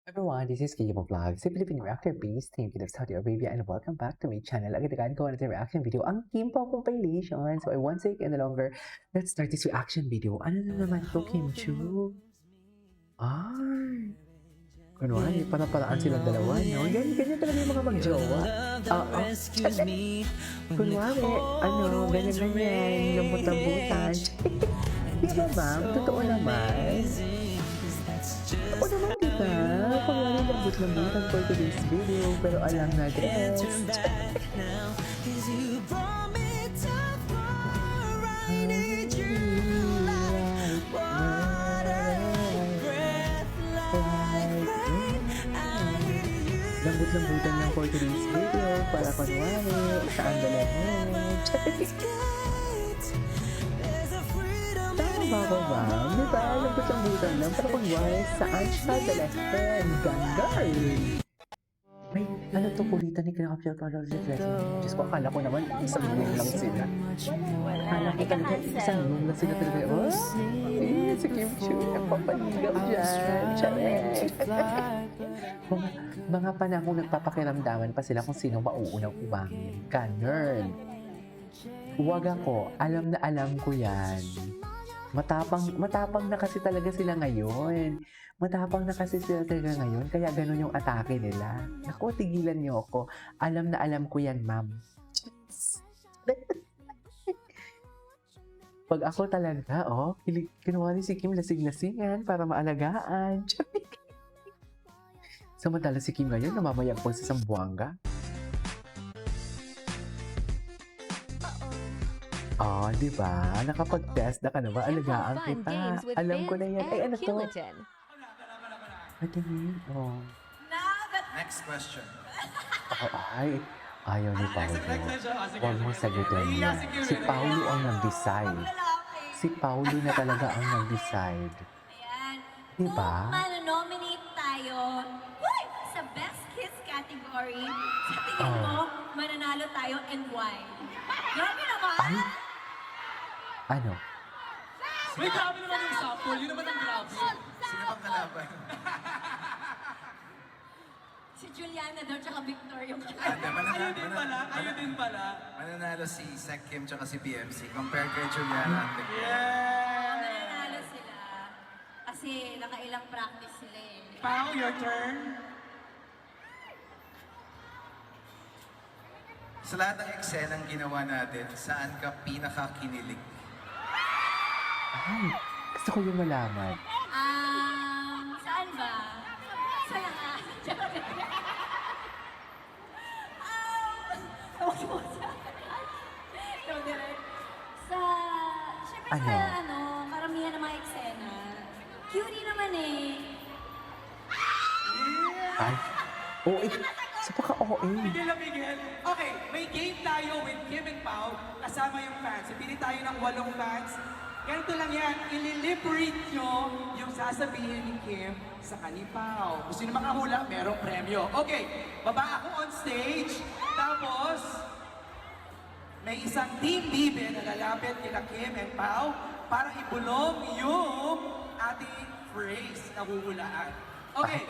Everyone, this is Kimo Vlogs, a Philippine reactor based team of Saudi Arabia, and welcome back to my channel. Agad-agad ko na reaction video ang Kimpo compilation. So I won't take any longer. Let's start this reaction video. Ano na naman to, Kim Chu? Ay, kunwari, para-paraan silang dalawa, no? Ganyan talaga yung mga mag-jowa. Kunwari, ganyan-ganyan, lambot-lambutan. Di ba, ma'am? Totoo naman. Oo naman, diba? Kunwari lambot-lambutan for today's video, pero alam na dress. Lambot-lambutan lang for today's video, para kunwari, saan dalahin. Tama ba, ma'am? Diba? Lambot-lambutan lang, para kunwari, saan siya dalahin. Ganggal! May, ano to, kulitan ni Kinakapsya para sa dressing. Diyos ko, akala ko naman, isang room lang sila. Akala ko talaga, isang room lang sila talaga. Oh, si Kim Chu, nagpapaligaw dyan. Charing! mga panahon nagpapakiramdaman pa sila kung sino mauunang umangin. Ganun. Huwag ako, alam na alam ko yan. Matapang na kasi talaga sila ngayon. Matapang na kasi sila talaga ngayon, kaya ganun yung atake nila. Naku, tigilan niyo ako. Alam na alam ko yan, ma'am. Pag ako talaga, kinuha ni si Kim lasing-lasingan para maalagaan. Samantala si Kim ngayon, namamayagpag sa Sambuanga. Di ba? Nakapag-test na ka na ba? Alagaan kita. Alam ko na yan. Ay, ano to? Patingin. Next question. Ay, ayaw ni Paulo. Huwag mo sagutin niya. Si Paulo ang nag-decide. Si Paulo na talaga ang nag-decide. Diba? Kung manonominate tayo sa Best Kiss category, sa tingin mo, mananalo tayo and why? Grabe naman! Ay? Ano? May grabe naman yung sample, yun naman ang grabe. Sino bang kalaban? Si Juliana daw, tsaka Victor yung Ayun din pala. Mananalo si Sec Kim tsaka si BMC compared kay Juliana. mananalo sila. Kasi nakailang practice sila eh. Pao, your turn. Sa lahat ng eksenang ginawa natin, saan ka pinakakinilig? Ay, gusto ko yung malaman. Saan ba? Sa lahat. Siyempre Ano? sa karamihan ng mga eksena. Cutie naman eh. Ay, sa paka-OA. Miguel. Okay, may game tayo with Kim and Pao, kasama yung fans. Pili tayo ng 8 fans. Ganito lang yan, ililiberate nyo yung sasabihin ni Kim sa kanipaw. Kung sino makahula, merong premyo. Okay, baba ako on stage, tapos may isang team bibe na lalapit kina Kim and Pao para ibulong yung ating phrase na huhulaan. Okay,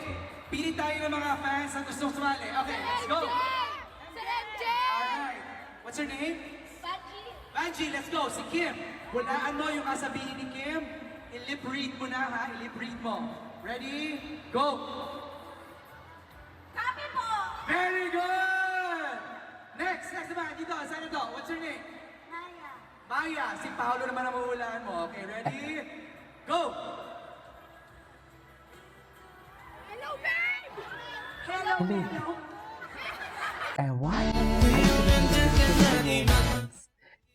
pili tayo ng mga fans na gustong sumali. Okay, let's go! Alright, what's your name? Banji, let's go. Si Kim, hulaan mo yung kasabihin ni Kim. I-lip read mo na ha, i-lip read mo. Ready? Go! Copy po! Very good! Next naman, dito, saan ito? What's your name? Maya. Maya, si Paolo naman ang mahulaan mo. Okay, ready? Go! Hello, babe! Hello, Hello. hello. Ewan.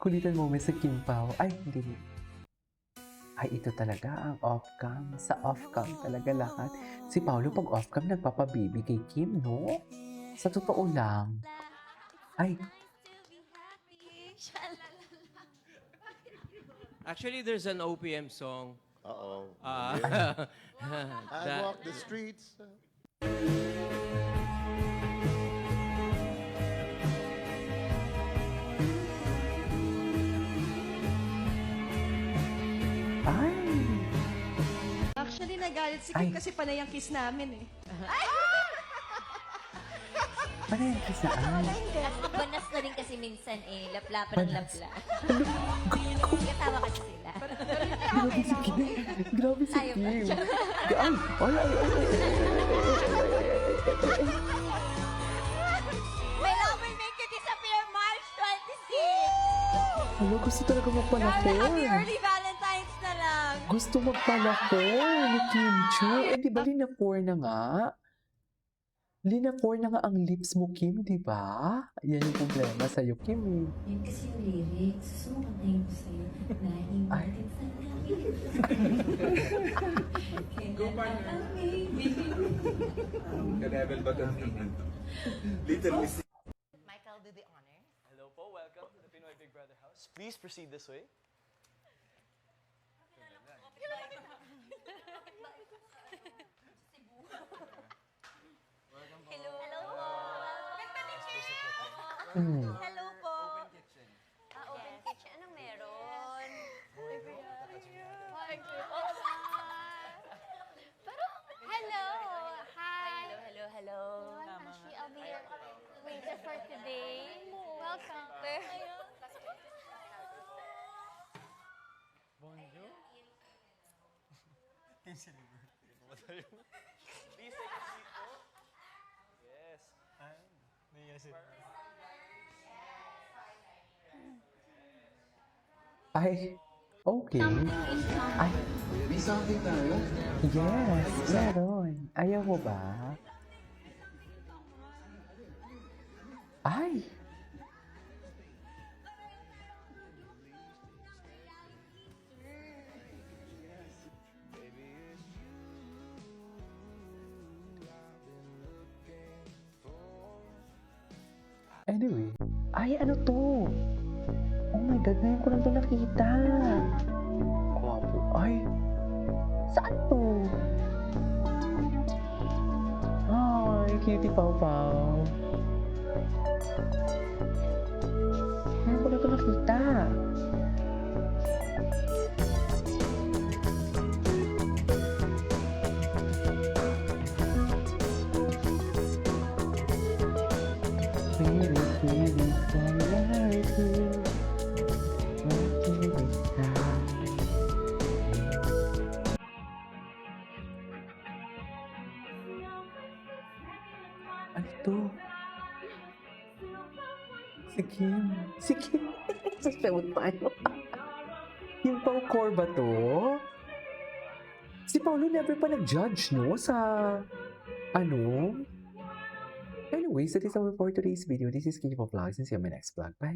Kulitan moment sa Kim Pao. Ay, hindi. Ay, ito talaga ang off-cam. Sa off-cam talaga lahat. Si Paolo pag off-cam nagpapabibi kay Kim, no? Sa totoo lang. Ay, Actually, there's an OPM song. Uh-oh. Uh, I that- walk the streets. ay. Actually, hindi nagalit si Ay. Kim kasi panay ang kiss namin eh. Ano yan kisaan? Banas na rin kasi minsan eh. Laplapan ng lapla. Katawa kasi sila. Grabe si Kim. Grabe si Tayo Kim. pa. Ay. My love will make you disappear March 26! Ano, gusto talaga Darling, happy magpalakor. early Valentine's na lang! Gusto magpalakor ni Kim Chu. Eh, di ba linakor na nga? Linakor na nga ang lips mo, Kim, di ba? Yan yung problema sa'yo, Kim. Eh. Yun kasi yung lyrics. Sumakantayin ko sa'yo. Ay. Nahimatin sa Ka-level ba ito? Little Miss Mike, I'll do the honor. Hello po, welcome to the Pinoy Big Brother House. Please proceed this way. Hello. Hello po. Ganda ni Kim. Hmm. Hello po. Open kitchen. Open kitchen. Anong meron? Pero, hello! Hi! Hello, hello. Actually, I'll be your waiter for today. Welcome. Bonjour. Team Silver. Please take a seat po. Yes. Ay, okay. Ay, May something tayo? yes, meron. Ayaw mo ba? Ay! Anyway, ay ano to? Oh my God, ngayon ko lang ito nakita. Gwapo. Ay, saan to? Ay, cutie Pau Pau. Ngayon ko lang ito nakita. Really, solidarity. What do we have? Ano to? Si Kim. Si Kim. Sa show tayo. Yung Pau Core ba to? Si Paulo never pa nag-judge, no? Sa, ano? Anyways, that is our for today's video. This is Kim of Vlogs and see you on my next vlog. Bye!